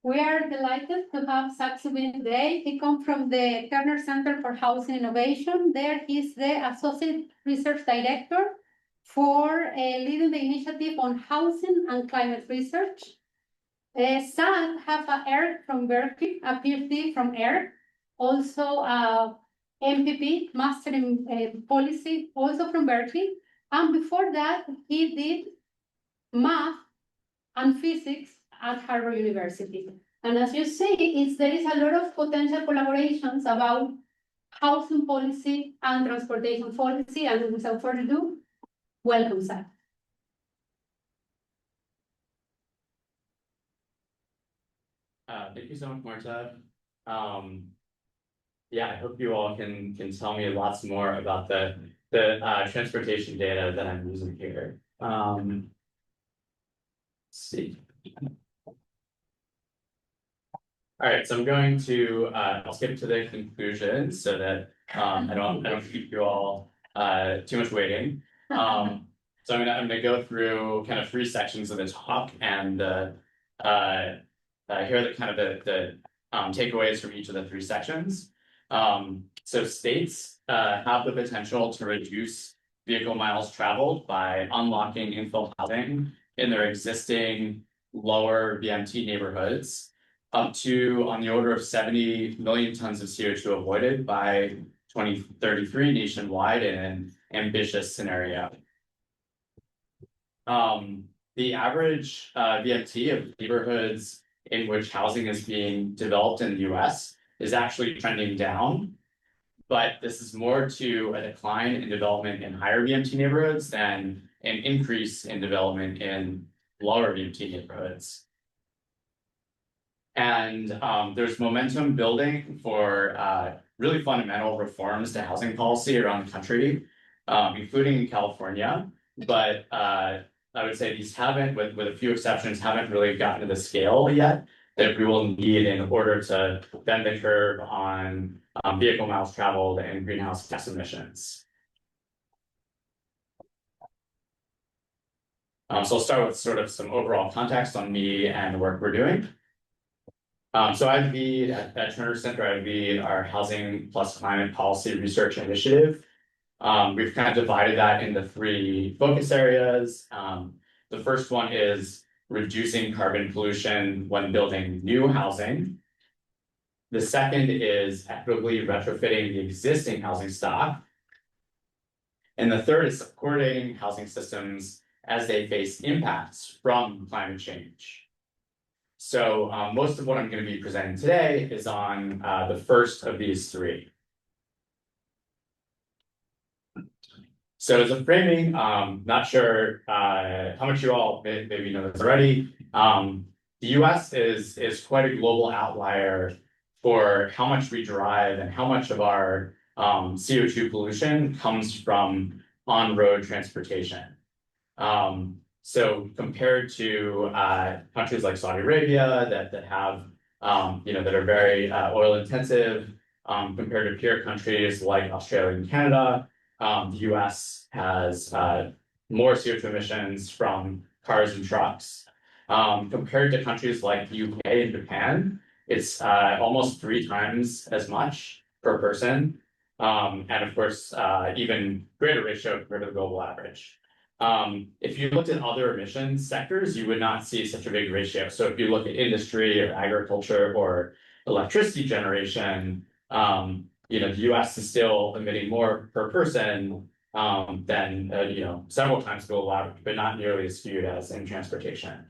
We are delighted to have Zack Subin today. He comes from the Kerner Center for Housing Innovation. There he's the Associate Research Director for leading the initiative on housing and climate research. Zack has a ERC from Berkeley, a PhD from ERC, also a MPP, Master in Policy, also from Berkeley. And before that, he did math and physics at Harvard University. And as you see, there is a lot of potential collaborations about housing policy and transportation policy. And without further ado, welcome, Zack. Thank you so much, Marta. Yeah, I hope you all can tell me lots more about the transportation data that I'm using here. Let's see. All right, so I'm going to I'll skip to the conclusion so that I don't keep you all too much waiting. So I'm gonna go through kind of 3 sections of the talk, and here are the kind of the takeaways from each of the 3 sections. So states have the potential to reduce vehicle miles traveled by unlocking infill housing in their existing lower VMT neighborhoods, up to on the order of 70 million tons of CO2 avoided by 2033 nationwide in an ambitious scenario. The average VMT of neighborhoods in which housing is being developed in the US is actually trending down, but this is more to a decline in development in higher VMT neighborhoods than an increase in development in lower VMT neighborhoods. And there's momentum building for really fundamental reforms to housing policy around the country, including in California. But I would say these haven't, with a few exceptions, haven't really gotten to the scale yet that we will need in order to bend the curve on vehicle miles traveled and greenhouse gas emissions. So I'll start with sort of some overall context on me and the work we're doing. So I lead at Turner Center, I lead our Housing plus Climate Policy Research Initiative. We've kind of divided that into 3 focus areas. The first one is reducing carbon pollution when building new housing. The second is equitably retrofitting the existing housing stock. And the third is supporting housing systems as they face impacts from climate change. So most of what I'm going to be presenting today is on the first of these 3. So as a framing, not sure how much you all maybe know this already. The US is quite a global outlier for how much we drive and how much of our CO2 pollution comes from on-road transportation. So compared to countries like Saudi Arabia that have that are very oil intensive, compared to peer countries like Australia and Canada, the US has more CO2 emissions from cars and trucks. Compared to countries like the UK and Japan, it's almost 3 times as much per person, and of course even greater ratio compared to the global average. If you looked at other emissions sectors, you would not see such a big ratio. So if you look at industry or agriculture or electricity generation, the US is still emitting more per person than several times global average, but not nearly as skewed as in transportation.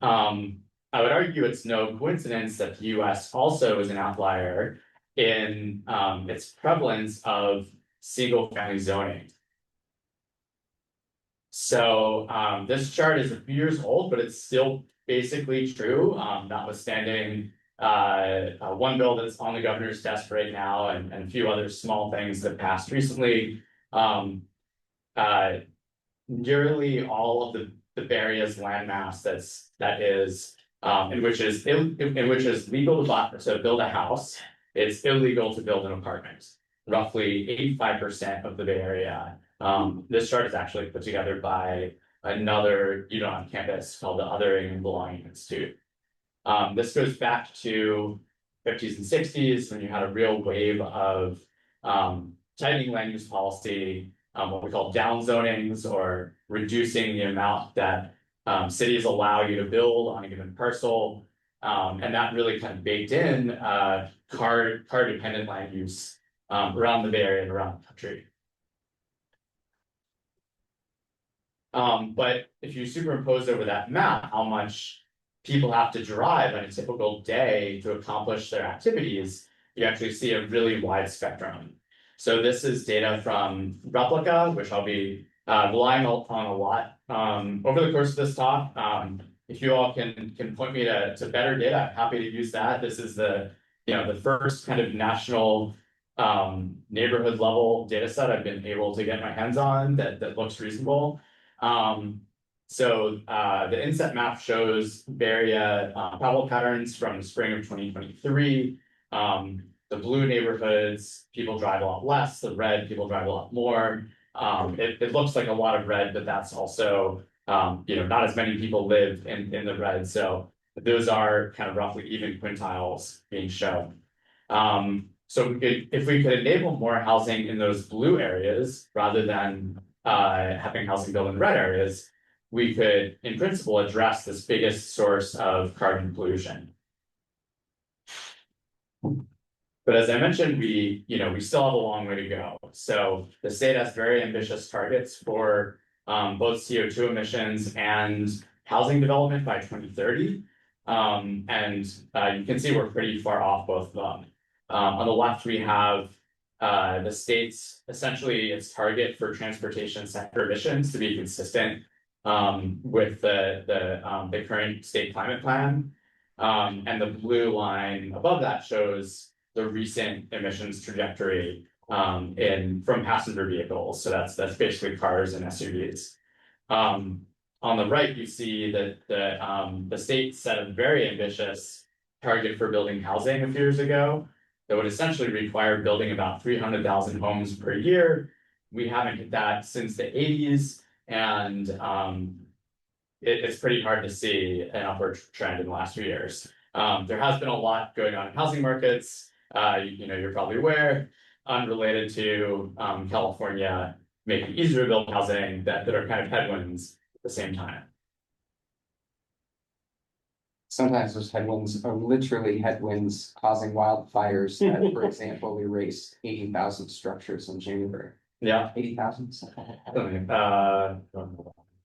I would argue it's no coincidence that the US also is an outlier in its prevalence of single-family zoning. So this chart is a few years old, but it's still basically true, notwithstanding one bill that's on the governor's desk right now and a few other small things that passed recently. Nearly all of the Barria's landmass that is in which is legal to build a house, it's illegal to build an apartment. Roughly 85% of the Bay Area. This chart is actually put together by another unit on campus called the Othering and Belonging Institute. This goes back to 50s and 60s when you had a real wave of tightening land use policy, what we call down zonings, or reducing the amount that cities allow you to build on a given parcel. And that really kind of baked in car dependent land use around the Bay Area and around the country. But if you superimpose over that map how much people have to drive on a typical day to accomplish their activities, you actually see a really wide spectrum. So this is data from Replica, which I'll be relying on a lot over the course of this talk. If you all can point me to better data, I'm happy to use that. This is the first kind of national neighborhood level data set I've been able to get my hands on that looks reasonable. So the inset map shows Bay Area travel patterns from the spring of 2023. The blue neighborhoods, people drive a lot less. The red, people drive a lot more. It looks like a lot of red, but that's also not as many people live in the red. So those are kind of roughly even quintiles being shown. So if we could enable more housing in those blue areas rather than having housing built in red areas, we could, in principle, address this biggest source of carbon pollution. But as I mentioned, we still have a long way to go. So the state has very ambitious targets for both CO2 emissions and housing development by 2030. And you can see we're pretty far off both of them. On the left, we have the state's essentially its target for transportation sector emissions to be consistent with the current state climate plan. And the blue line above that shows the recent emissions trajectory from passenger vehicles. So that's basically cars and SUVs. On the right, you see that the state set a very ambitious target for building housing a few years ago that would essentially require building about 300,000 homes per year. We haven't hit that since the 80s, and it's pretty hard to see an upward trend in the last few years. There has been a lot going on in housing markets. You're probably aware, unrelated to California making it easier to build housing that are kind of headwinds at the same time. Sometimes those headwinds are literally headwinds causing wildfires that, for example, erased 80,000 structures in January. Yeah. 80,000?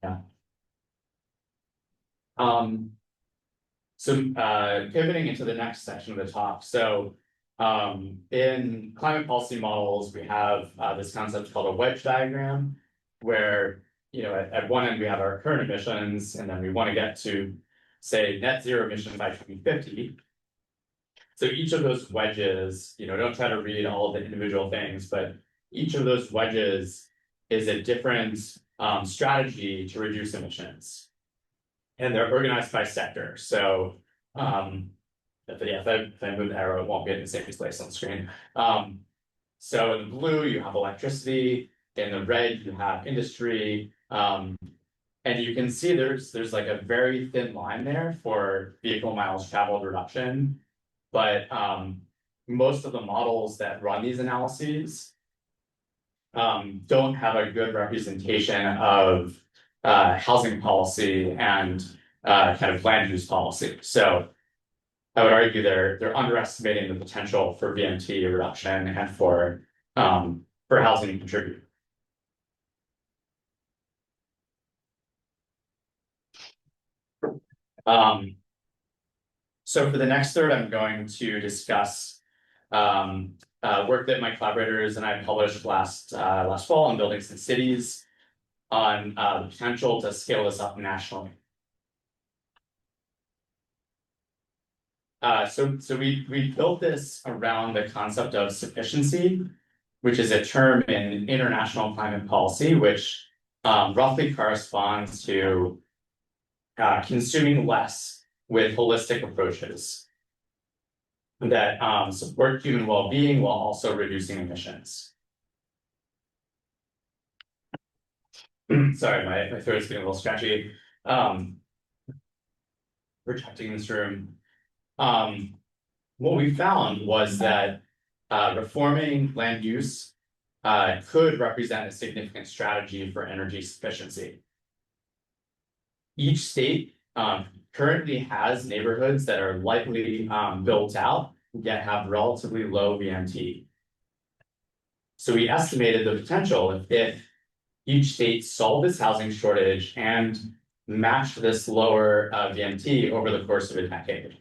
Yeah. So pivoting into the next section of the talk. So in climate policy models, we have this concept called a wedge diagram, where at one end we have our current emissions, and then we want to get to, say, net zero emissions by 2050. So each of those wedges, don't try to read all of the individual things, but each of those wedges is a different strategy to reduce emissions. And they're organized by sector. So if I move the arrow, it won't be in the same place on the screen. So in the blue, you have electricity. In the red, you have industry. And you can see there's like a very thin line there for vehicle miles traveled reduction. But most of the models that run these analyses don't have a good representation of housing policy and kind of land use policy. So I would argue they're underestimating the potential for VMT reduction and for housing to contribute. So for the next third, I'm going to discuss work that my collaborators and I published last fall on buildings and cities on the potential to scale this up nationally. So we built this around the concept of sufficiency, which is a term in international climate policy, which roughly corresponds to consuming less with holistic approaches that support human well-being while also reducing emissions. Sorry, my throat is getting a little scratchy. Projecting this room. What we found was that reforming land use could represent a significant strategy for energy sufficiency. Each state currently has neighborhoods that are lightly built out, yet have relatively low VMT. So we estimated the potential if each state solved its housing shortage and matched this lower VMT over the course of a decade.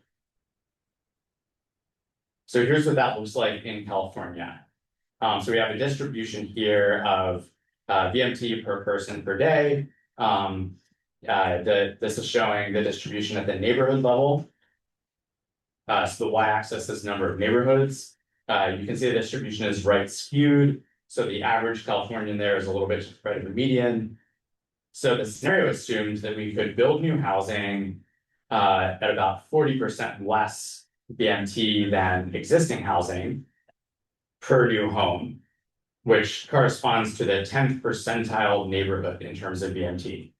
So here's what that looks like in California. So we have a distribution here of VMT per person per day. This is showing the distribution at the neighborhood level. So the y-axis is number of neighborhoods. You can see the distribution is right skewed. So the average Californian there is a little bit right of the median. So the scenario assumed that we could build new housing at about 40% less VMT than existing housing per new home, which corresponds to the 10th percentile neighborhood in terms of VMT.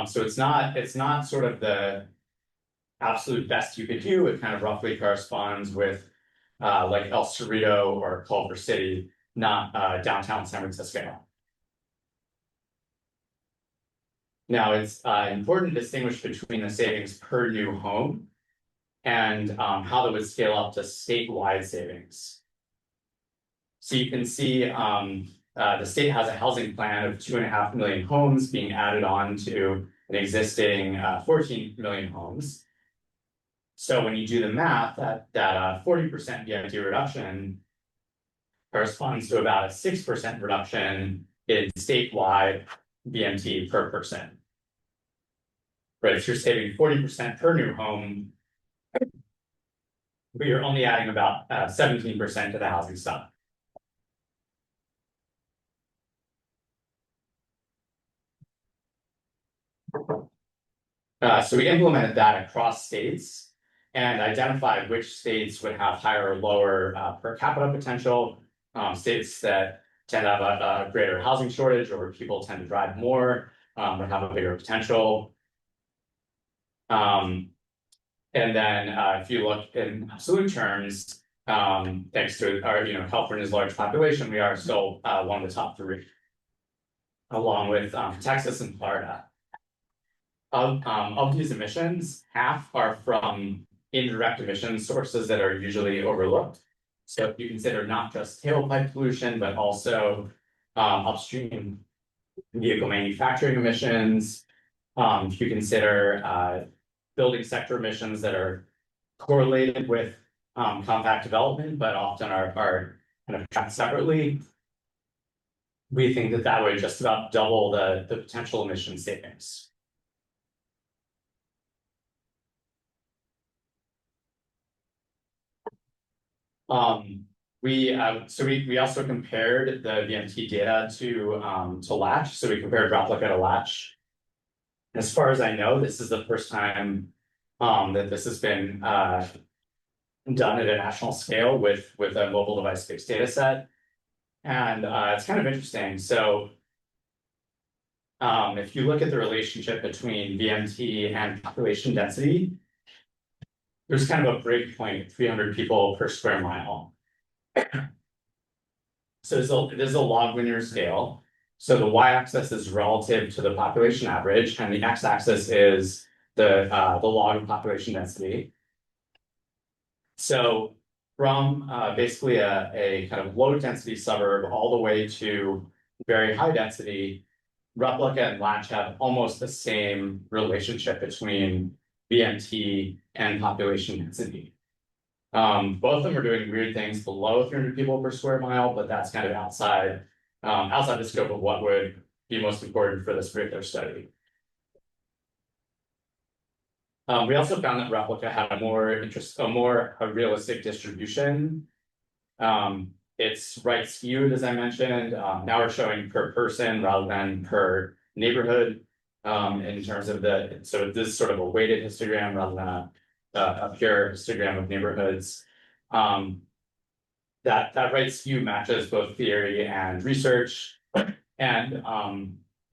So it's not sort of the absolute best you could do. It kind of roughly corresponds with like El Cerrito or Culver City, not downtown San Francisco. Now, it's important to distinguish between the savings per new home and how that would scale up to statewide savings. So you can see the state has a housing plan of 2.5 million homes being added on to an existing 14 million homes. So when you do the math, that 40% VMT reduction corresponds to about a 6% reduction in statewide VMT per person. Right, if you're saving 40% per new home, but you're only adding about 17% to the housing stock. So we implemented that across states and identified which states would have higher or lower per capita potential. States that tend to have a greater housing shortage or where people tend to drive more would have a bigger potential. And then if you look in absolute terms, thanks to our California's large population, we are still one of the top 3, along with Texas and Florida. Of these emissions, half are from indirect emission sources that are usually overlooked. So if you consider not just tailpipe pollution, but also upstream vehicle manufacturing emissions, if you consider building sector emissions that are correlated with compact development, but often are kind of tracked separately, we think that would just about double the potential emission savings. We also compared the VMT data to Latch. So we compared Replica to Latch. As far as I know, this is the first time that this has been done at a national scale with a mobile device fixed data set. And it's kind of interesting. So if you look at the relationship between VMT and population density, there's kind of a break point, 300 people per square mile. So this is a log linear scale. So the y-axis is relative to the population average, and the x-axis is the log of population density. So from basically a kind of low density suburb all the way to very high density, Replica and Latch have almost the same relationship between VMT and population density. Both of them are doing weird things below 300 people per square mile, but that's kind of outside the scope of what would be most important for this particular study. We also found that Replica had a more realistic distribution. It's right skewed, as I mentioned. Now we're showing per person rather than per neighborhood in terms of so this is sort of a weighted histogram rather than a pure histogram of neighborhoods. That right skew matches both theory and research. And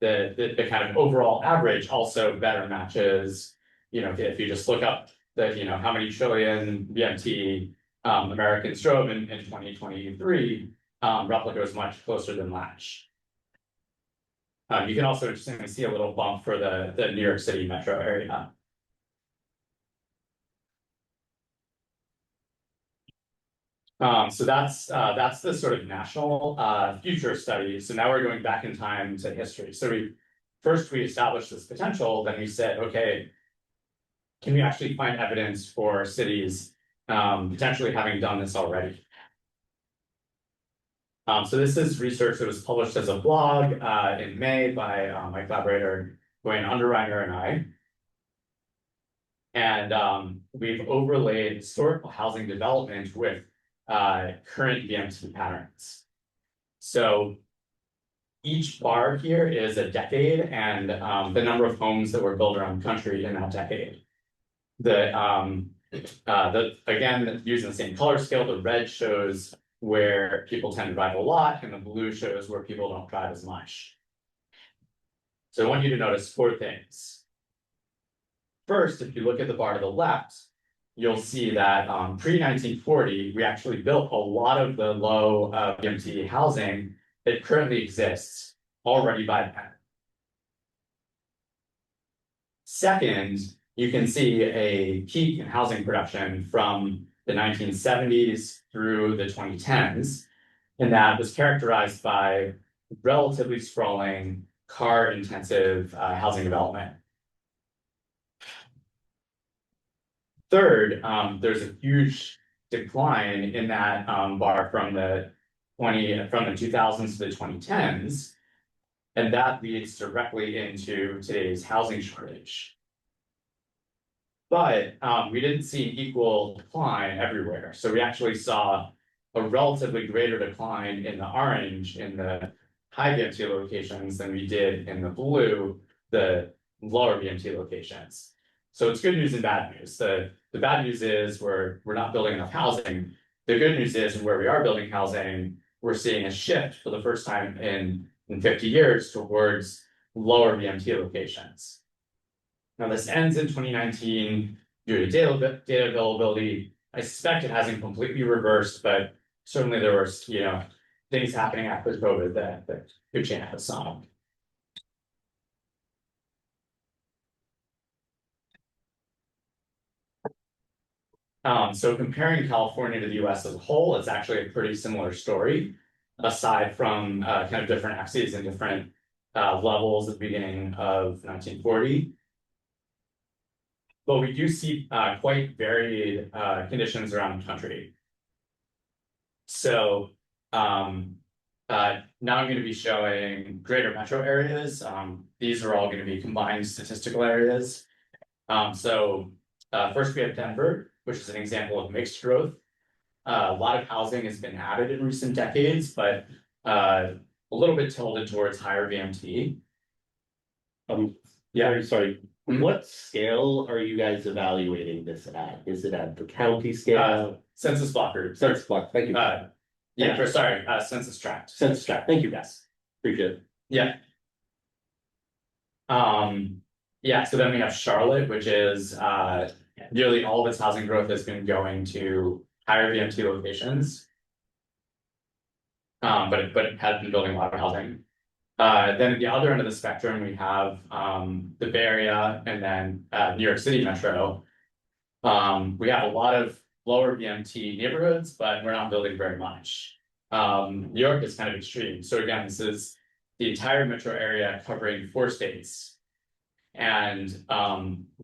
the kind of overall average also better matches, you know, if you just look up the, you know, how many trillion BMT Americans drove in 2023, Replica was much closer than Latch. You can also interestingly see a little bump for the New York City metro area. So that's the sort of national future study. So now we're going back in time to history. So we established this potential, then we said, okay, can we actually find evidence for cities potentially having done this already? So this is research that was published as a blog in May by my collaborator Dwayne Underreiner and I. And we've overlaid historical housing development with current BMT patterns. So each bar here is a decade and the number of homes that were built around the country in that decade. Again, using the same color scale, the red shows where people tend to drive a lot, and the blue shows where people don't drive as much. So I want you to notice 4 things. First, if you look at the bar to the left, you'll see that pre-1940, we actually built a lot of the low BMT housing that currently exists already by then. Second, you can see a peak in housing production from the 1970s through the 2010s, and that was characterized by relatively sprawling, car-intensive housing development. Third, there's a huge decline in that bar from the 2000s to the 2010s, and that leads directly into today's housing shortage. But we didn't see an equal decline everywhere. So we actually saw a relatively greater decline in the orange, in the high BMT locations, than we did in the blue, the lower BMT locations. So it's good news and bad news. The bad news is we're not building enough housing. The good news is where we are building housing, we're seeing a shift for the first time in 50 years towards lower BMT locations. Now this ends in 2019 due to data availability. I suspect it hasn't completely reversed, but certainly there were, you know, things happening after COVID that could change some. So comparing California to the US as a whole, it's actually a pretty similar story, aside from kind of different axes and different levels at the beginning of 1940. But we do see quite varied conditions around the country. So now I'm going to be showing greater metro areas. These are all going to be combined statistical areas. First we have Denver, which is an example of mixed growth. A lot of housing has been added in recent decades, but a little bit tilted towards higher VMT. Yeah, sorry. Mhm. What scale are you guys evaluating this at? Is it at the county scale? Census block group. Census block, thank you. Census tract. Census tract, thank you guys. Appreciate it. Yeah. So then we have Charlotte, which is nearly all of its housing growth has been going to higher VMT locations. But it has been building a lot of housing. Then at the other end of the spectrum, we have the Bay Area and then New York City Metro. We have a lot of lower VMT neighborhoods, but we're not building very much. New York is kind of extreme. So again, this is the entire metro area covering 4 states. And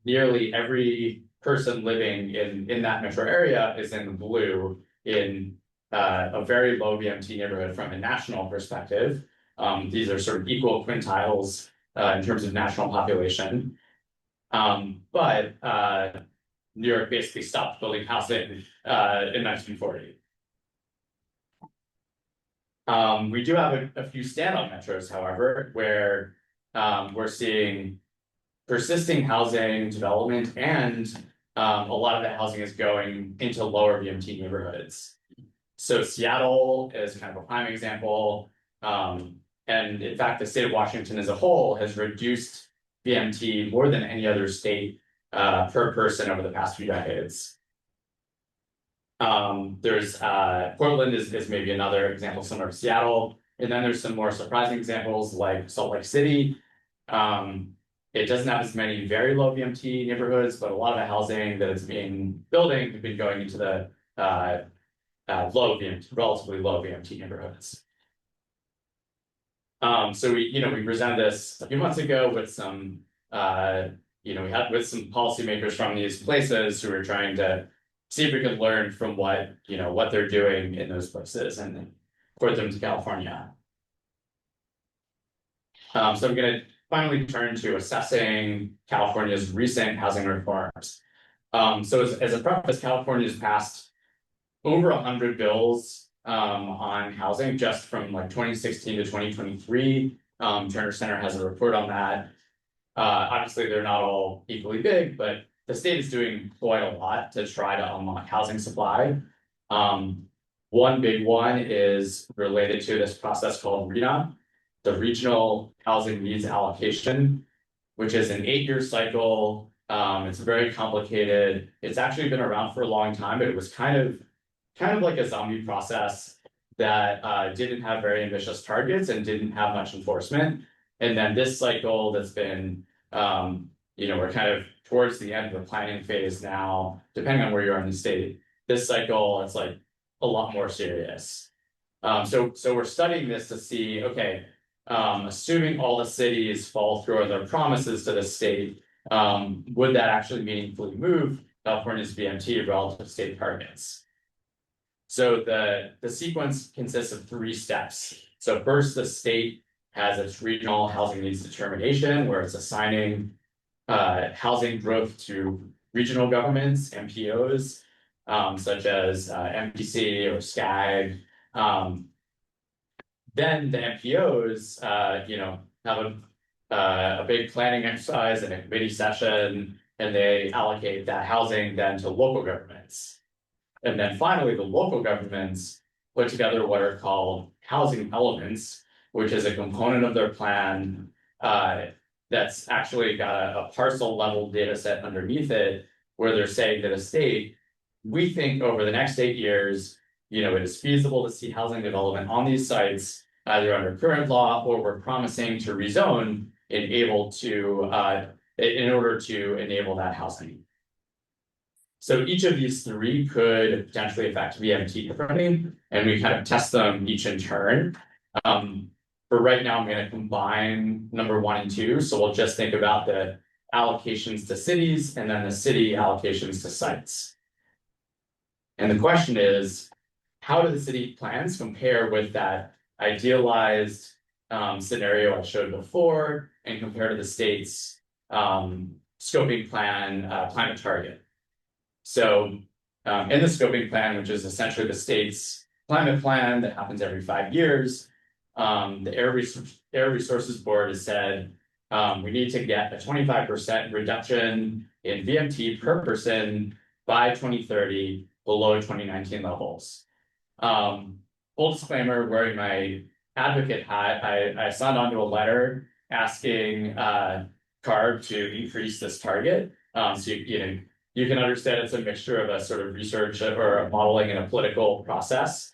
nearly every person living in that metro area is in the blue in a very low VMT neighborhood from a national perspective. These are sort of equal quintiles in terms of national population. But New York basically stopped building housing in 1940. We do have a few standout metros, however, where we're seeing persisting housing development and a lot of that housing is going into lower VMT neighborhoods. So Seattle is kind of a prime example. And in fact, the state of Washington as a whole has reduced VMT more than any other state per person over the past few decades. There's Portland is maybe another example similar to Seattle, and then there's some more surprising examples like Salt Lake City. It doesn't have as many very low VMT neighborhoods, but a lot of the housing that it's been building have been going into the low VMT, relatively low VMT neighborhoods. So we presented this a few months ago with some, we had with some policymakers from these places who were trying to see if we could learn from what they're doing in those places and port them to California. So I'm going to finally turn to assessing California's recent housing reforms. So as a preface, California's passed over 100 bills on housing just from like 2016 to 2023. Turner Center has a report on that. Obviously, they're not all equally big, but the state is doing quite a lot to try to unlock housing supply. One big one is related to this process called RHNA, the Regional Housing Needs Allocation, which is an 8-year cycle. It's very complicated. It's actually been around for a long time, but it was kind of like a zombie process that didn't have very ambitious targets and didn't have much enforcement. And then this cycle that's been, we're kind of towards the end of the planning phase now, depending on where you are in the state. This cycle, it's like a lot more serious. So we're studying this to see, okay, assuming all the cities fall through on their promises to the state, would that actually meaningfully move California's VMT relative to state targets? So the sequence consists of 3 steps. So first, the state has its regional housing needs determination, where it's assigning housing growth to regional governments, MPOs, such as MPC or SCAG. Then the MPOs, have a big planning exercise and a committee session, and they allocate that housing then to local governments. And then finally, the local governments put together what are called housing elements, which is a component of their plan that's actually got a parcel level data set underneath it, where they're saying to the state, we think over the next 8 years, it is feasible to see housing development on these sites, either under current law or we're promising to rezone in order to enable that housing. So each of these 3 could potentially affect VMT differently, and we kind of test them each in turn. For right now, I'm going to combine number 1 and 2. So we'll just think about the allocations to cities and then the city allocations to sites. And the question is, how do the city plans compare with that idealized scenario I showed before and compare to the state's scoping plan climate target? So in the scoping plan, which is essentially the state's climate plan that happens every 5 years, the Air Resources Board has said we need to get a 25% reduction in VMT per person by 2030 below 2019 levels. Full disclaimer, wearing my advocate hat, I signed onto a letter asking CARB to increase this target. So you can understand it's a mixture of a sort of research or a modeling and a political process.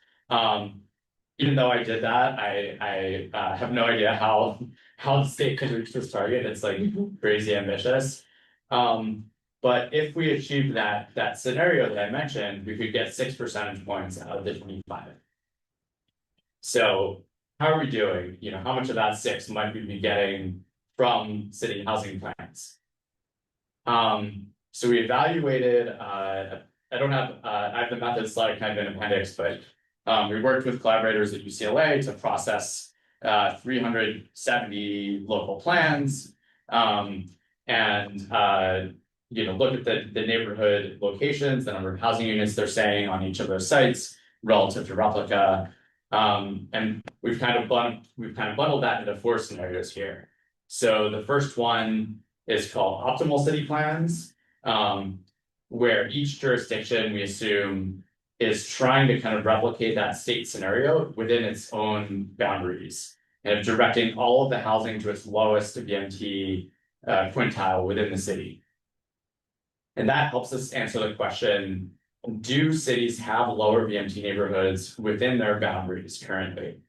Even though I did that, I have no idea how the state could reach this target. It's like crazy ambitious. But if we achieved that scenario that I mentioned, we could get 6 percentage points out of the 25. So how are we doing? How much of that 6 might we be getting from city housing plans? So we evaluated, I have the method slide kind of in appendix, but we worked with collaborators at UCLA to process 370 local plans, and look at the neighborhood locations, the number of housing units they're saying on each of those sites relative to replica. And we've kind of bundled that into 4 scenarios here. So the first one is called optimal city plans, where each jurisdiction, we assume, is trying to kind of replicate that state scenario within its own boundaries. and of directing all of the housing to its lowest VMT quintile within the city. And that helps us answer the question, do cities have lower VMT neighborhoods within their boundaries currently?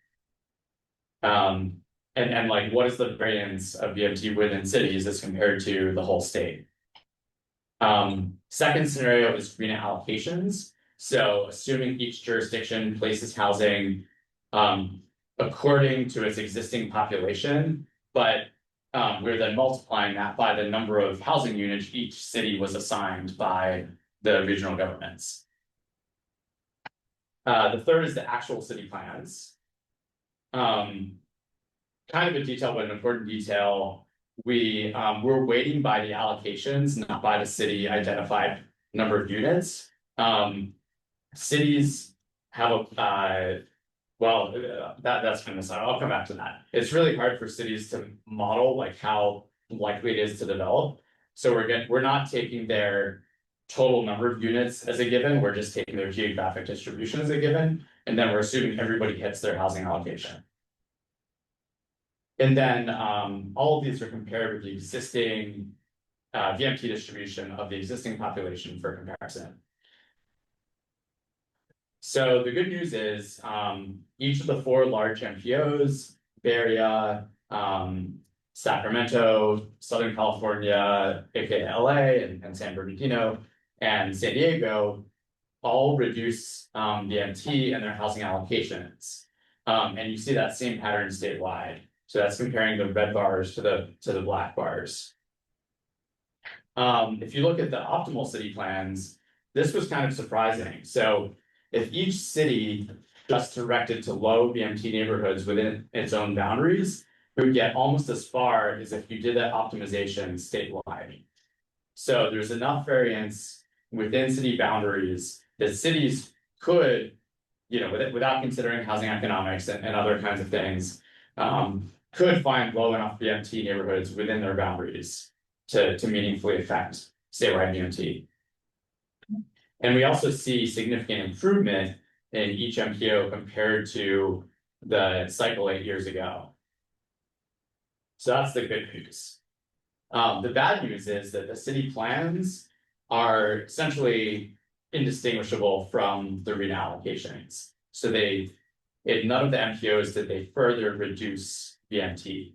And like, what is the variance of VMT within cities as compared to the whole state? Second scenario is green allocations. So assuming each jurisdiction places housing according to its existing population, but we're then multiplying that by the number of housing units each city was assigned by the regional governments. The third is the actual city plans. Kind of a detail, but an important detail. We're weighting by the allocations, not by the city identified number of units. Cities have that's kind of, I'll come back to that. It's really hard for cities to model like how likely it is to develop. So we're not taking their total number of units as a given, we're just taking their geographic distribution as a given, and then we're assuming everybody hits their housing allocation. And then all of these are compared with the existing VMT distribution of the existing population for comparison. So the good news is each of the 4 large MPOs, Bay Area, Sacramento, Southern California, aka LA, and San Bernardino, and San Diego, all reduce VMT and their housing allocations. And you see that same pattern statewide. So that's comparing the red bars to the black bars. If you look at the optimal city plans, this was kind of surprising. So if each city just directed to low VMT neighborhoods within its own boundaries, it would get almost as far as if you did that optimization statewide. So there's enough variance within city boundaries that cities could, without considering housing economics and other kinds of things, could find low enough VMT neighborhoods within their boundaries to meaningfully affect statewide VMT. And we also see significant improvement in each MPO compared to the cycle 8 years ago. So that's the good news. The bad news is that the city plans are essentially indistinguishable from the reallocations. So in none of the MPOs did they further reduce VMT.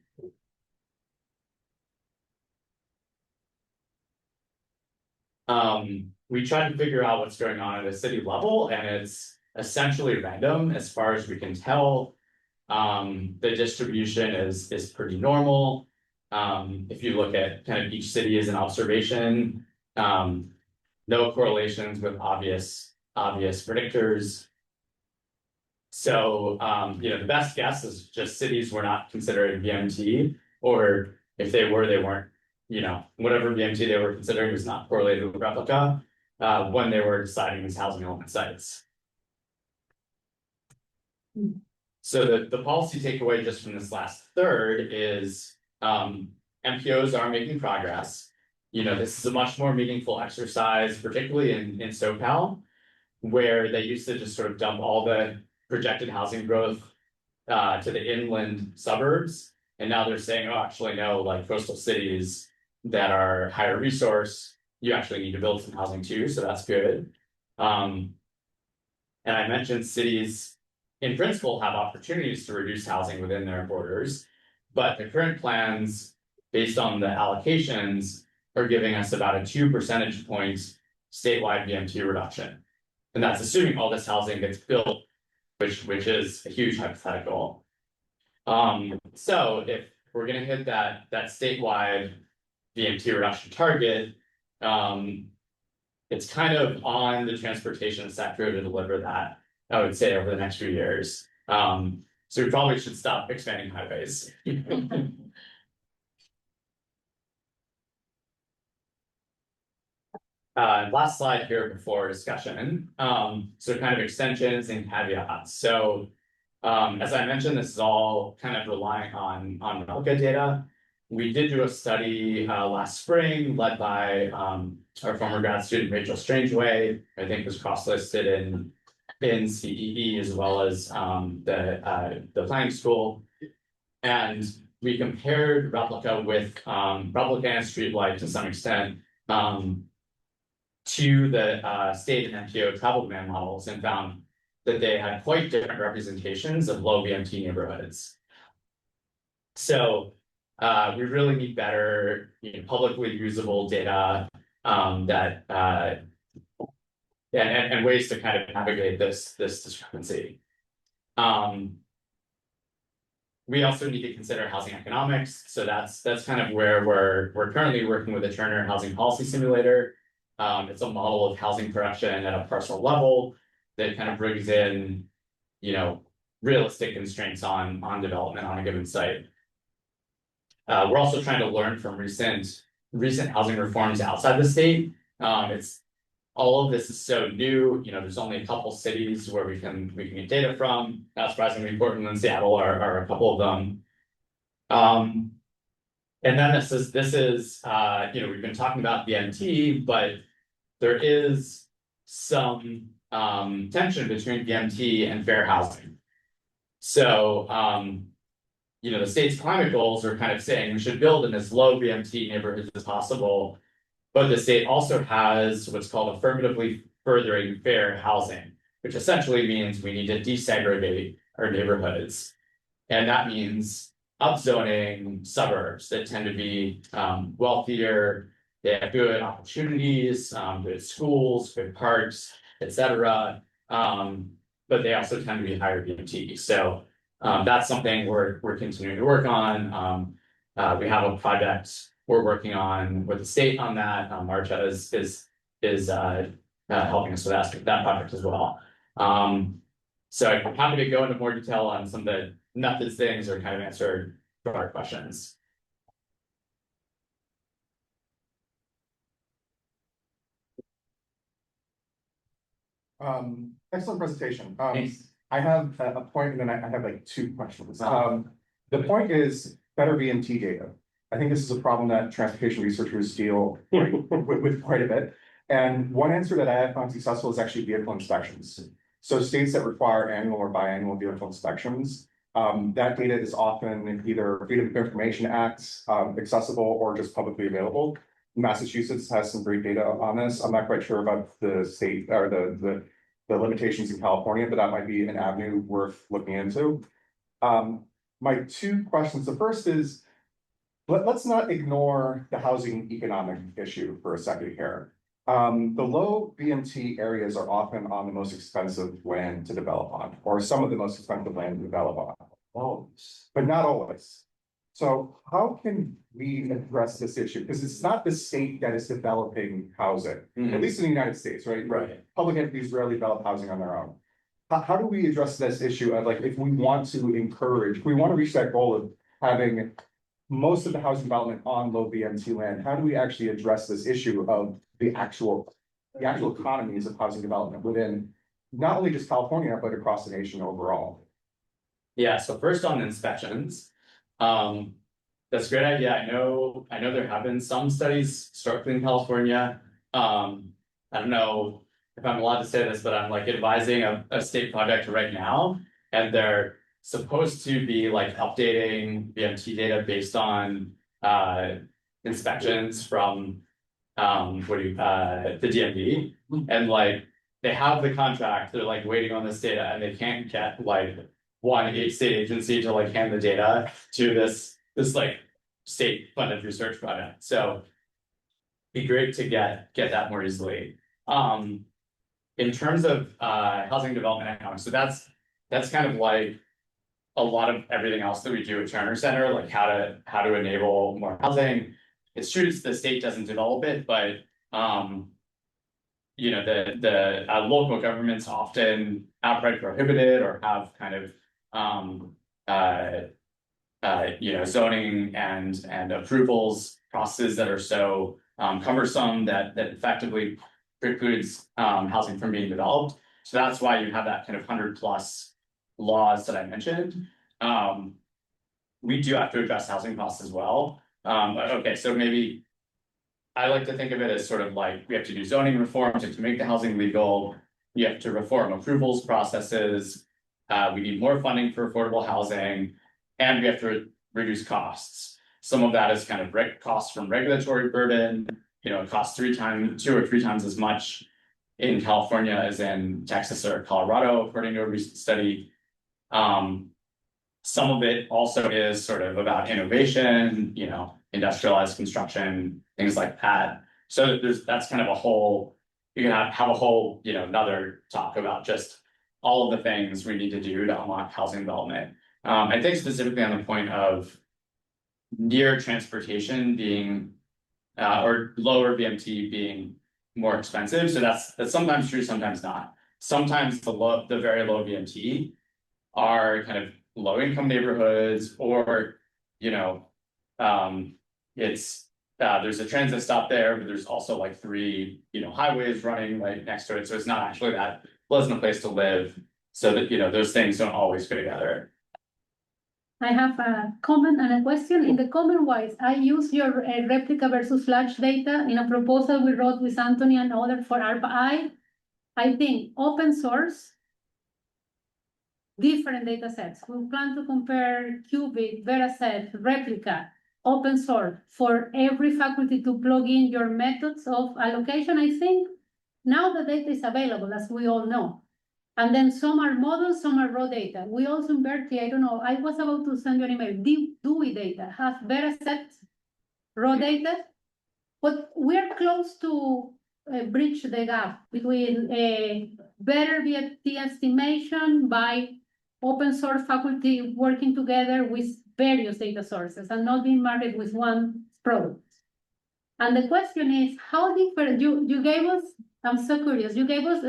We tried to figure out what's going on at a city level, and it's essentially random as far as we can tell. The distribution is pretty normal. If you look at kind of each city as an observation, no correlations with obvious predictors. So, the best guess is just cities were not considering VMT, or if they were, they weren't, whatever VMT they were considering was not correlated with replica when they were deciding these housing element sites. So the policy takeaway just from this last third is MPOs are making progress. This is a much more meaningful exercise, particularly in SoCal, where they used to just sort of dump all the projected housing growth to the inland suburbs. And now they're saying, oh, actually, no, like coastal cities that are higher resource, you actually need to build some housing too. So that's good. And I mentioned cities in principle have opportunities to reduce housing within their borders, but the current plans based on the allocations are giving us about a 2 percentage points statewide VMT reduction. And that's assuming all this housing gets built, which is a huge hypothetical. So if we're gonna hit that statewide VMT reduction target, it's kind of on the transportation sector to deliver that, I would say, over the next few years. So we probably should stop expanding highways. Last slide here before discussion. So kind of extensions and caveats. So as I mentioned, this is all kind of relying on replica data. We did do a study last spring led by our former grad student Rachel Strangeway. I think was cross-listed in CEE as well as the planning school. And we compared Replica with Replica and Streetlight to some extent to the state and MPO travel demand models and found that they had quite different representations of low VMT neighborhoods. So we really need better, publicly usable data that and ways to kind of navigate this discrepancy. We also need to consider housing economics. So that's kind of where we're currently working with the Turner Housing Policy Simulator. It's a model of housing production at a parcel level that kind of brings in, realistic constraints on development on a given site. We're also trying to learn from recent housing reforms outside the state. It's all of this is so new. There's only a couple cities where we can get data from. Not surprisingly, Portland and Seattle are a couple of them. And then this is we've been talking about VMT, but there is some tension between VMT and fair housing. So the state's climate goals are kind of saying we should build in as low VMT neighborhoods as possible, but the state also has what's called affirmatively furthering fair housing, which essentially means we need to desegregate our neighborhoods. And that means upzoning suburbs that tend to be wealthier, they have good opportunities, good schools, good parks, etc. But they also tend to be higher VMT. So that's something we're continuing to work on. We have a project we're working on with the state on that. Marcha is helping us with that project as well. So I'm happy to go into more detail on some of the methods things or kind of answer broader questions. Excellent presentation. Thanks. I have a point and then I have like two questions. The point is better VMT data. I think this is a problem that transportation researchers deal with quite a bit. And one answer that I have found successful is actually vehicle inspections. So states that require annual or biannual vehicle inspections, that data is often either Freedom of Information Act accessible or just publicly available. Massachusetts has some great data on this. I'm not quite sure about the state or the limitations in California, but that might be an avenue worth looking into. My two questions. The first is, let's not ignore the housing economic issue for a second here. The low VMT areas are often on the most expensive land to develop on, or some of the most expensive land to develop on. Always, but not always. So how can we address this issue? Because it's not the state that is developing housing, at least in the United States, right? Right. Public entities rarely develop housing on their own. How do we address this issue of like, if we want to reach that goal of having most of the housing development on low VMT land, how do we actually address this issue of the actual economies of housing development within not only just California, but across the nation overall? Yeah, so first on inspections, that's a great idea. I know there have been some studies historically in California. I don't know if I'm allowed to say this, but I'm like advising a state project right now, and they're supposed to be like updating VMT data based on inspections from the DMV, and like they have the contract, they're like waiting on this data, and they can't get like one state agency to like hand the data to this like state funded research project. So be great to get that more easily. In terms of housing development economics, so that's kind of like a lot of everything else that we do at Turner Center, like how to enable more housing. It's true the state doesn't develop it, but the local governments often outright prohibit it or have kind of zoning and approvals processes that are so cumbersome that effectively precludes housing from being developed. So that's why you have that kind of 100+ laws that I mentioned. We do have to address housing costs as well. Okay, so maybe I like to think of it as sort of like we have to do zoning reforms, to make the housing legal. You have to reform approvals processes. We need more funding for affordable housing. and we have to reduce costs. Some of that is kind of costs from regulatory burden, it costs 2 or 3 times as much in California as in Texas or Colorado, according to a recent study. Some of it also is sort of about innovation, industrialized construction, things like that. So that's kind of a whole, you can have a whole, another talk about just all of the things we need to do to unlock housing development. I think specifically on the point of near transportation being, or lower VMT being more expensive. So that's sometimes true, sometimes not. Sometimes the very low VMT are kind of low income neighborhoods, or it's there's a transit stop there, but there's also like 3 highways running right next to it, so it's not actually that pleasant a place to live. So that those things don't always go together. I have a comment and a question. In the comment wise, I use your replica versus large data in a proposal we wrote with Anthony and others for ARPA. I think open source, different data sets. We plan to compare Qubit, Veraset, replica, open source for every faculty to plug in your methods of allocation. I think now the data is available, as we all know. And then some are models, some are raw data. We also in Berkeley, I don't know, I was about to send you an email, DUI data, have Veraset raw data, but we're close to bridge the gap between a better VFT estimation by open source faculty working together with various data sources and not being married with one product. And the question is, how different, you gave us, I'm so curious, you gave us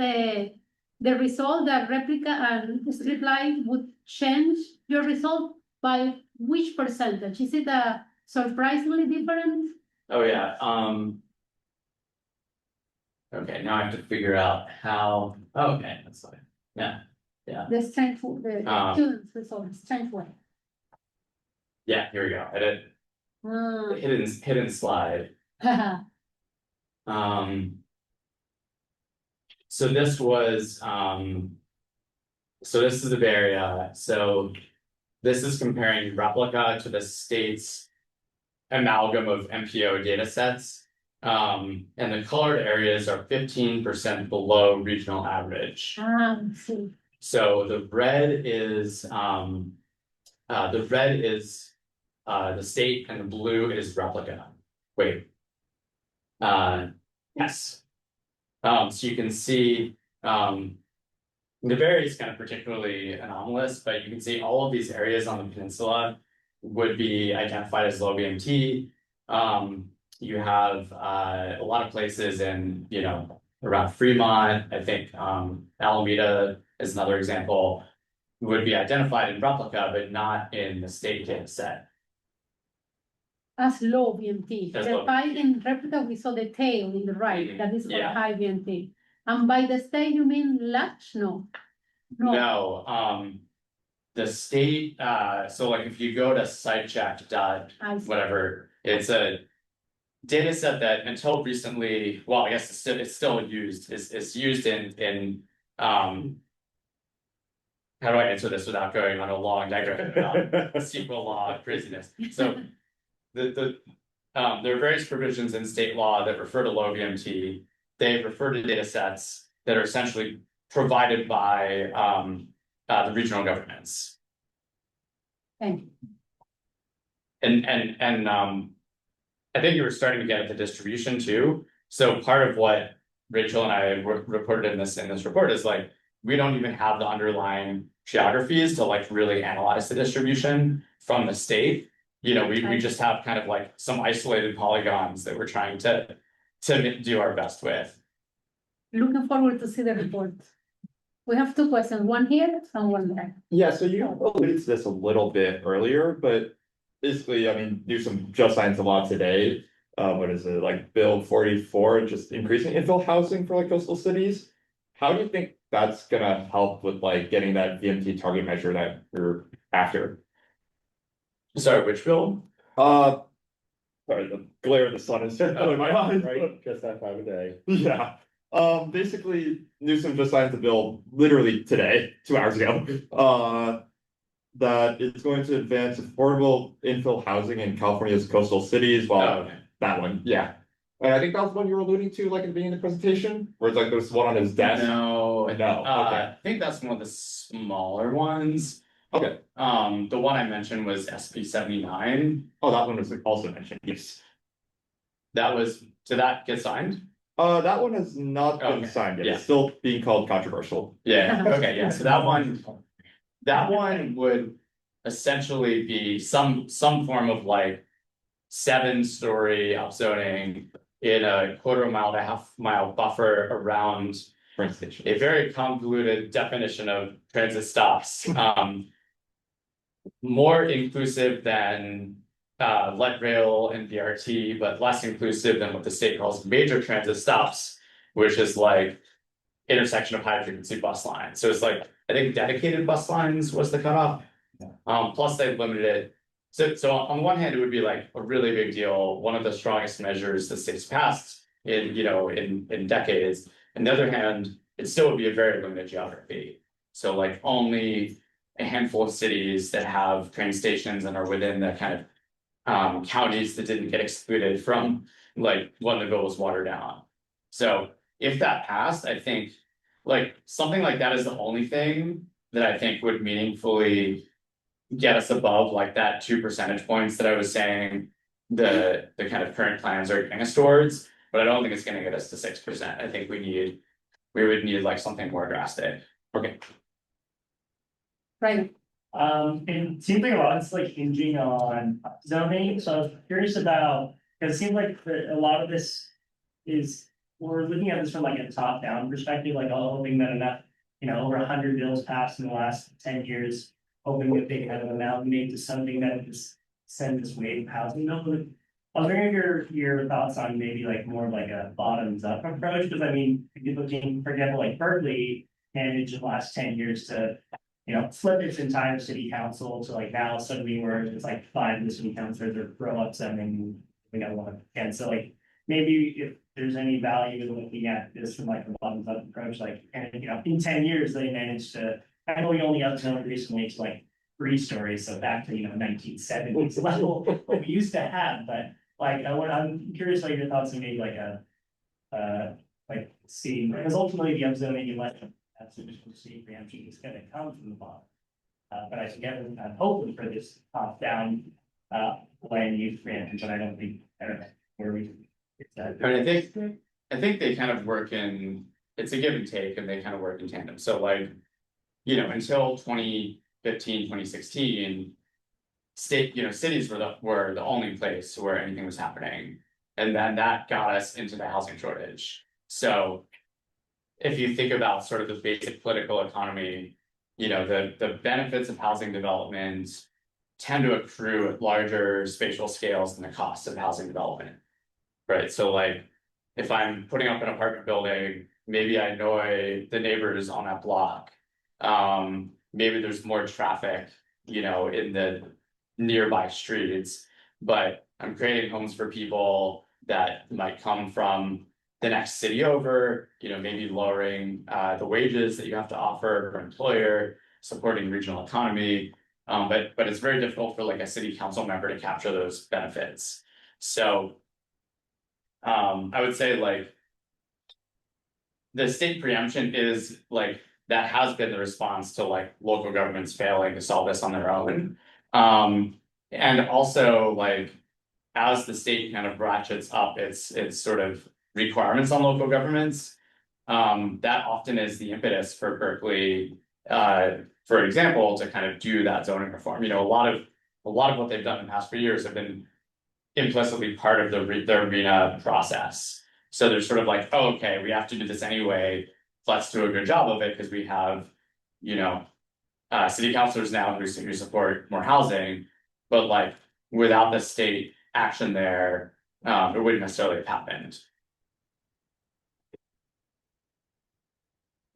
the result that replica and streetlight would change your result by which percentage? Is it surprisingly different? Oh yeah, okay, now I have to figure out how, okay, that's fine, yeah. The strength, the students' result, strength way. Yeah, here we go, edit, hidden slide. So this was, so this is the Bay Area. So this is comparing replica to the state's amalgam of MPO data sets. And the colored areas are 15% below regional average. See. So the red is the state, and the blue is replica. Wait. Yes. So you can see the Bay Area is kind of particularly anomalous, but you can see all of these areas on the peninsula would be identified as low VMT. You have a lot of places in, around Fremont. I think Alameda is another example, would be identified in replica, but not in the state data set. As low VMT. As The low pie in replica, we saw the tail in the right, that is for Yeah. high VMT. And by the state, you mean large? No. No, the state, so like if you go to sitecheck dot I see. whatever, it's a data set that until recently, well, I guess it's still used, it's used in how do I answer this without going on a long digression about SQL law craziness? So there are various provisions in state law that refer to low VMT. They refer to data sets that are essentially provided by the regional governments. Thank you. And I think you were starting to get at the distribution too. So part of what Rachel and I reported in this report is like, we don't even have the underlying geographies to like really analyze the distribution from the state. We just have kind of like some isolated polygons that we're trying to do our best with. Looking forward to see the report. We have 2 questions, one here and one there. Yeah, so you alluded to this a little bit earlier, but basically, I mean, Newsom just signed a law today. What is it, like Bill 44, just increasing infill housing for like coastal cities? How do you think that's gonna help with like getting that VMT target measure that we're after? Sorry, which bill? Sorry, the glare of the sun is Oh, my eyes, Right, just that time of day. yeah. Basically, Newsom just signed the bill literally today, 2 hours ago. that it's going to advance affordable infill housing in California's coastal cities, Oh, well, okay. that one, yeah. And I think that was one you were alluding to, like, at the beginning of the presentation, where it's like there's one on his desk. No, No, okay. I think that's one of the smaller ones. Okay, The one I mentioned was SP 79. oh, that one was also mentioned, yes. Did that get signed? That one has not been Okay, signed yet, yeah. it's still being called controversial. Yeah, okay, yeah, so that one would essentially be some form of like 7-story upzoning in a quarter-mile to half-mile buffer around Train station. a very convoluted definition of transit stops. More inclusive than light rail and BRT, but less inclusive than what the state calls major transit stops, which is like intersection of high frequency bus lines. So it's like, I think dedicated bus lines was the cutoff. Plus they limited it. So on the one hand, it would be like a really big deal, one of the strongest measures the state's passed in, in decades. On the other hand, it still would be a very limited geography. So like only a handful of cities that have train stations and are within the kind of counties that didn't get excluded from like when the bill was watered down. So if that passed, I think like something like that is the only thing that I think would meaningfully get us above like that 2 percentage points that I was saying the kind of current plans are getting us towards, but I don't think it's gonna get us to 6%. I think we would need like something more drastic. Okay, Right, It seems like a lot is like hinging on zoning, so I was curious about, because it seems like a lot of this is, we're looking at this from like a top-down perspective, like hoping that enough, over 100 bills passed in the last 10 years, hoping that they kind of amalgamate to something that is send this wave of housing bill. But I was wondering your thoughts on maybe like more of like a bottoms-up approach, because I mean, if you're looking, for example, like Berkeley managed in the last 10 years to flip its entire city council to like now suddenly where it's like 5 of the city councilors are grow ups and we got one. And so like maybe if there's any value in looking at this from like a bottoms up approach, like, and in 10 years they managed to, I know we only upzoned recently to like 3 stories, so back to 1970s level what we used to have, but like I'm curious about your thoughts on maybe like like seeing, because ultimately the upzoning election that's additional state preemption is gonna come from the bottom. But I think I'm hoping for this top down land use preemption, but I don't know where we. I mean, I think they kind of work it's a give and take and they kind of work in tandem. So like, until 2015, 2016, cities were the only place where anything was happening. And then that got us into the housing shortage. So if you think about sort of the basic political economy, the benefits of housing development tend to accrue at larger spatial scales than the cost of housing development. Right, so like, if I'm putting up an apartment building, maybe I annoy the neighbors on that block. Maybe there's more traffic, in the nearby streets, but I'm creating homes for people that might come from the next city over, maybe lowering the wages that you have to offer for employer, supporting regional economy. But it's very difficult for like a city council member to capture those benefits. So I would say like the state preemption is like that has been the response to like local governments failing to solve this on their own. And also like as the state kind of ratchets up its sort of requirements on local governments, that often is the impetus for Berkeley, for example, to kind of do that zoning reform. A lot of what they've done in the past few years have been implicitly part of the RENA process. So they're sort of like, oh, okay, we have to do this anyway. Let's do a good job of it because we have, city councilors now who support more housing, but like without the state action there, it wouldn't necessarily have happened.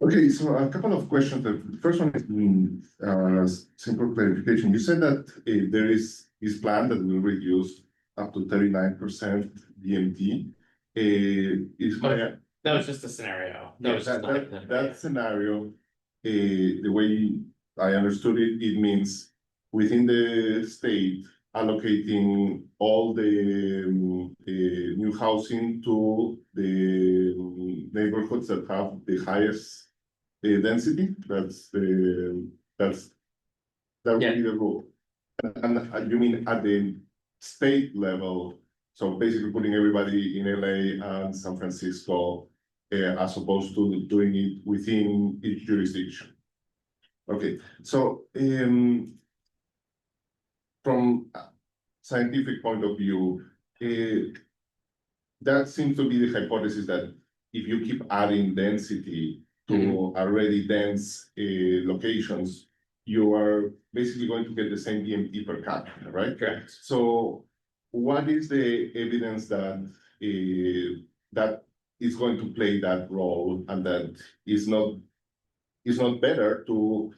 Okay, so a couple of questions. The first one is simple clarification. You said that there is this plan that will reduce up to 39% DMT. Is my That was just a scenario. that scenario, the way I understood it, it means within the state allocating all the new housing to the neighborhoods that have the highest density. That would be the rule. And you mean at the state level? So basically putting everybody in LA and San Francisco, as opposed to doing it within each jurisdiction. Okay, so from a scientific point of view, that seems to be the hypothesis that if you keep adding density to already dense locations, you are basically going to get the same DMT per capita, right? Correct. So what is the evidence that that is going to play that role, and that is not better to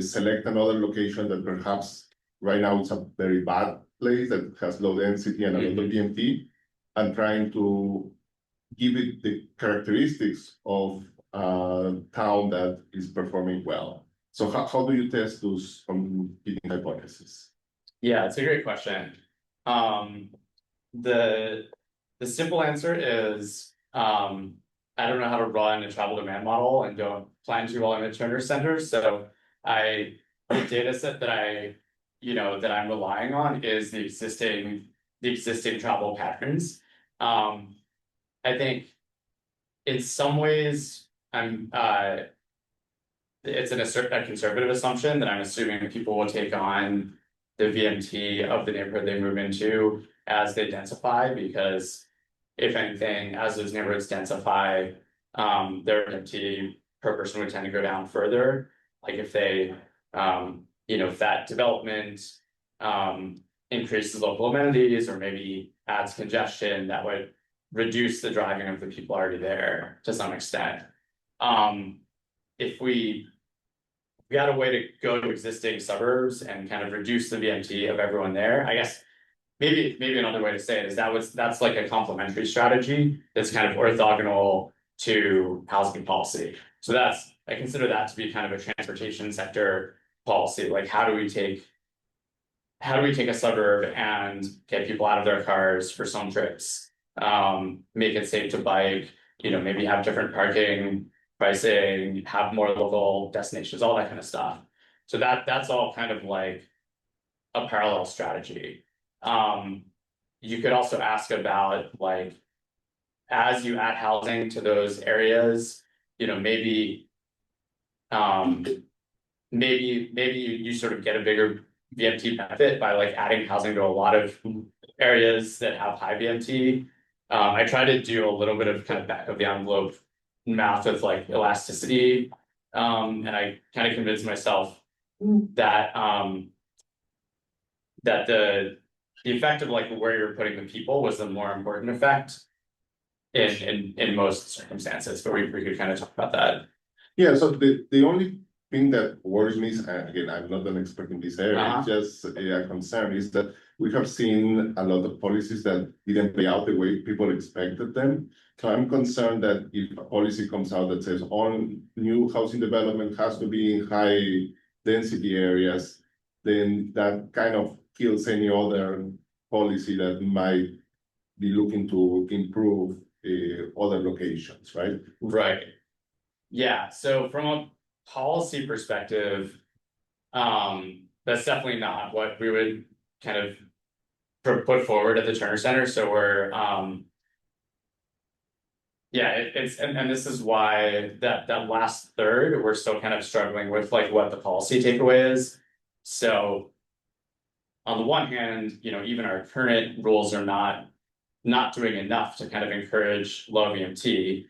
select another location that perhaps right now it's a very bad place that has low density and a lot of DMT, and trying to give it the characteristics of a town that is performing well. So how do you test those competing hypotheses? Yeah, it's a great question. The simple answer is I don't know how to run a travel demand model and don't plan to while I'm at Turner Center. So the data set that I'm relying on is the existing travel patterns. I think in some ways it's a conservative assumption that I'm assuming people will take on the VMT of the neighborhood they move into as they densify, because if anything, as those neighborhoods densify, their VMT per person would tend to go down further. Like if they, if that development increases local amenities or maybe adds congestion, that would reduce the driving of the people already there to some extent. If we had a way to go to existing suburbs and kind of reduce the VMT of everyone there, I guess maybe another way to say it is that's like a complementary strategy that's kind of orthogonal to housing policy. So I consider that to be kind of a transportation sector policy. Like how do we take a suburb and get people out of their cars for some trips, make it safe to bike, maybe have different parking pricing, have more local destinations, all that kind of stuff. So that's all kind of like a parallel strategy. You could also ask about, like, as you add housing to those areas, maybe you sort of get a bigger VMT benefit by like adding housing to a lot of areas that have high VMT. I try to do a little bit of kind of back of the envelope math with like elasticity, and I kind of convinced myself that that the effect of like where you're putting the people was the more important effect in most circumstances. But we could kind of talk about that. Yeah, so the only thing that worries me is, and again, I'm not an expert in this area, it's just a concern, is that we have seen a lot of policies that didn't play out the way people expected them. So I'm concerned that if a policy comes out that says all new housing development has to be in high density areas, then that kind of kills any other policy that might be looking to improve other locations, right? Right. Yeah. So from a policy perspective, that's definitely not what we would kind of put forward at the Turner Center. So we're and this is why that last third, we're still kind of struggling with like what the policy takeaway is. So on the one hand, even our current rules are not doing enough to kind of encourage low VMT.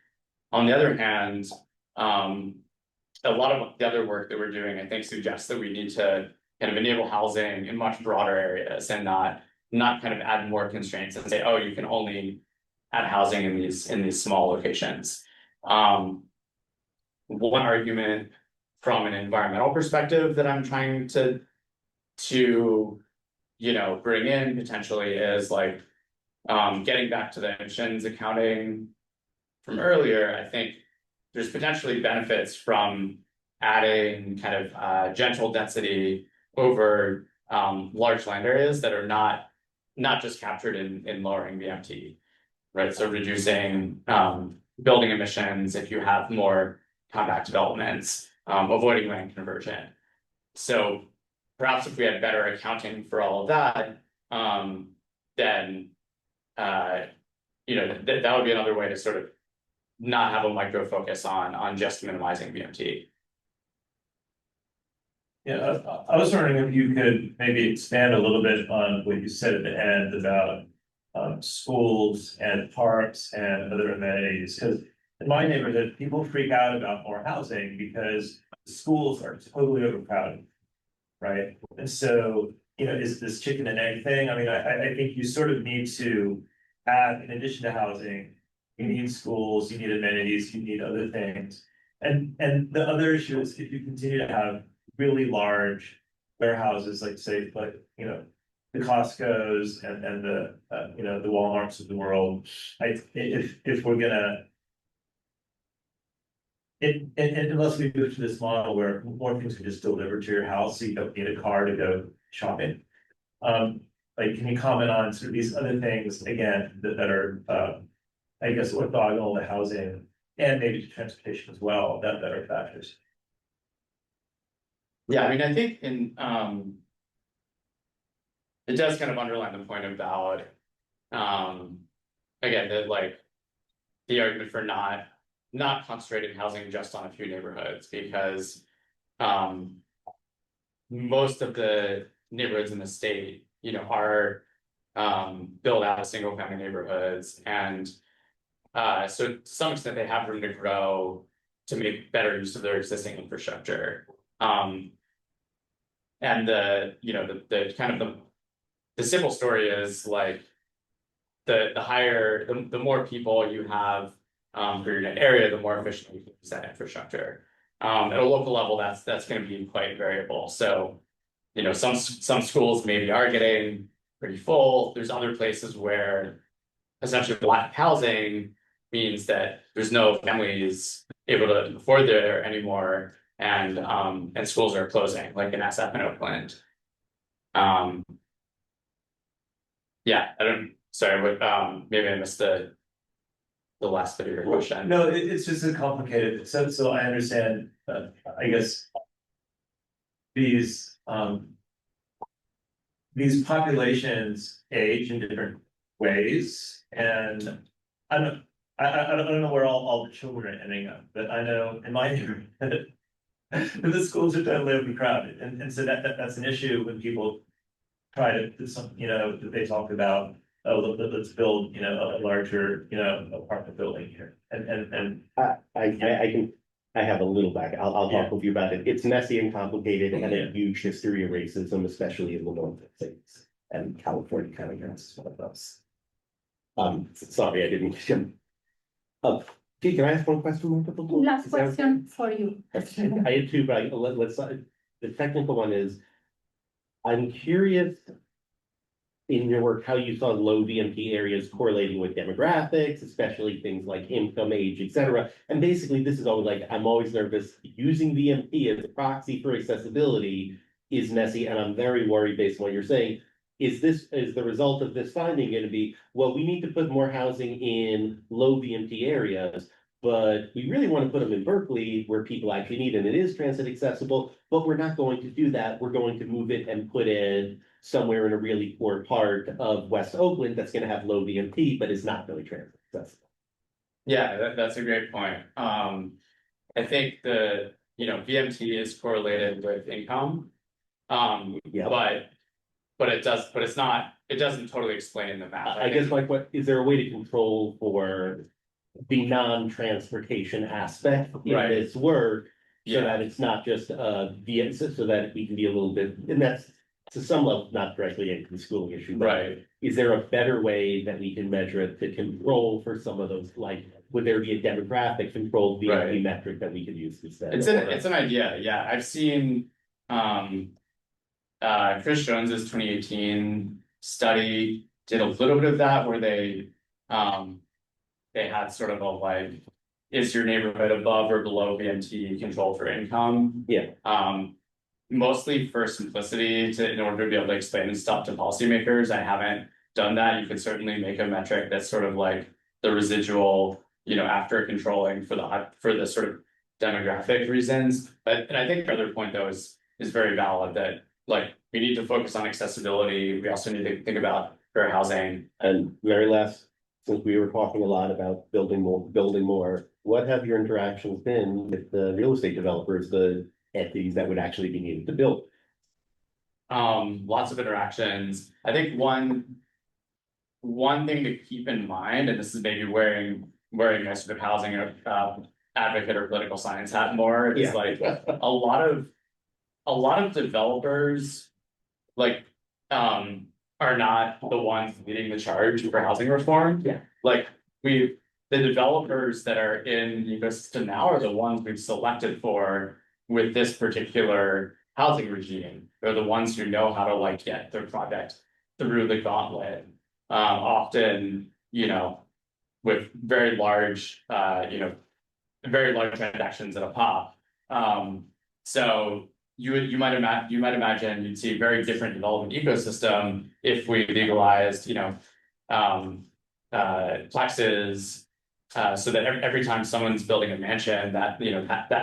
On the other hand, a lot of the other work that we're doing, I think, suggests that we need to kind of enable housing in much broader areas and not kind of add more constraints and say, oh, you can only add housing in these small locations. One argument from an environmental perspective that I'm trying to bring in potentially is like getting back to the emissions accounting from earlier. I think there's potentially benefits from adding kind of gentle density over large land areas that are not just captured in lowering VMT. Right, so reducing building emissions if you have more compact developments, avoiding land conversion. So perhaps if we had better accounting for all of that, then that would be another way to sort of not have a micro focus on just minimizing VMT. Yeah, I was wondering if you could maybe expand a little bit on what you said at the end about schools and parks and other amenities, because in my neighborhood, people freak out about more housing because the schools are totally overcrowded. Right, and so, is this chicken and egg thing? I mean, I think you sort of need to add, in addition to housing, you need schools, you need amenities, you need other things. And the other issue is if you continue to have really large warehouses, like say, like, the Costco's and the, the Walmarts of the world, if we're gonna. Unless we move to this model where more things are just delivered to your house, so you don't need a car to go shopping. Like, can you comment on sort of these other things, again, that are, I guess, orthogonal to housing and maybe to transportation as well, that are factors? Yeah, I mean, I think it does kind of underline the point about, again, that like the argument for not concentrating housing just on a few neighborhoods, because most of the neighborhoods in the state, are built out as single family neighborhoods, and so to some extent they have room to grow to make better use of their existing infrastructure. And the kind of the simple story is like the more people you have for your net area, the more efficient you can use that infrastructure. At a local level, that's going to be quite variable. So, some schools maybe are getting pretty full. There's other places where essentially the lack of housing means that there's no families able to afford there anymore, and schools are closing, like in SF and Oakland. Yeah, sorry, but maybe I missed the last bit of your question. No, it's just a complicated, so I understand, I guess. These populations age in different ways, and I don't know where all the children are ending up, but I know in my neighborhood, the schools are totally overcrowded, and so that's an issue when people try to, that they talk about, oh, let's build, a larger, apartment building here, and. I have a little back, I'll Yeah. talk with you about it. It's messy and complicated and a huge history of racism, especially in the Northern states. And California kind of counts as one of those. Sorry, I didn't jump up. Gee, can I ask one question more? Last question for you. I had two, but let's, the technical one is, I'm curious in your work, how you saw low VMT areas correlating with demographics, especially things like income, age, etc. And basically, this is always like, I'm always nervous using VMT as a proxy for accessibility is messy, and I'm very worried based on what you're saying. Is the result of this finding going to be, well, we need to put more housing in low VMT areas, but we really want to put them in Berkeley where people actually need, and it is transit accessible, but we're not going to do that. We're going to move it and put it somewhere in a really poor part of West Oakland that's going to have low VMT, but is not really transit accessible. Yeah, that's a great point. I think VMT is correlated with income. But it doesn't totally explain the math. I guess is there a way to control for the non-transportation aspect in this work so that it's not just VM, so that we can be a little bit, and that's to some level not directly into the schooling issue, but right. Is there a better way that we can measure it to control for some of those, like would there be a demographic controlled VMT metric that we could use instead? It's an idea. Yeah, I've seen Chris Jones's 2018 study did a little bit of that, where they had sort of a like, is your neighborhood above or below VMT control for income? Yeah. mostly for simplicity in order to be able to explain this stuff to policymakers. I haven't done that. You could certainly make a metric that's sort of like the residual, after controlling for the sort of demographic reasons. But, and I think your other point though is very valid, that like we need to focus on accessibility. We also need to think about fair housing. And very last, since we were talking a lot about building more, what have your interactions been with the real estate developers, the entities that would actually be needed to build? Lots of interactions. I think one thing to keep in mind, and this is maybe wearing a sort of housing advocate or political science hat more, is Yeah. like a lot of developers like are not the ones leading the charge for housing reform. Yeah. Like the developers that are in the ecosystem now are the ones we've selected for with this particular housing regime. They're the ones who know how to like get their project through the gauntlet. Often, with very large transactions at a pop. So you might imagine you'd see a very different development ecosystem if we legalized, taxes. So that every time someone's building a mansion, that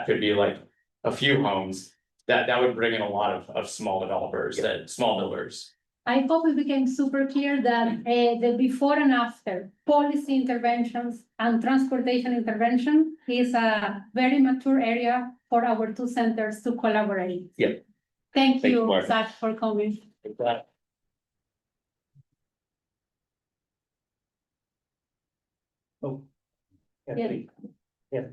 could be like a few homes, that would bring in a lot of small developers, small builders. I hope it became super clear that the before and after policy interventions and transportation intervention is a very mature area for our two centers to collaborate. Yep. Thank Thank you, you, Martha. Zack, for coming. Oh. Yeah. Yeah.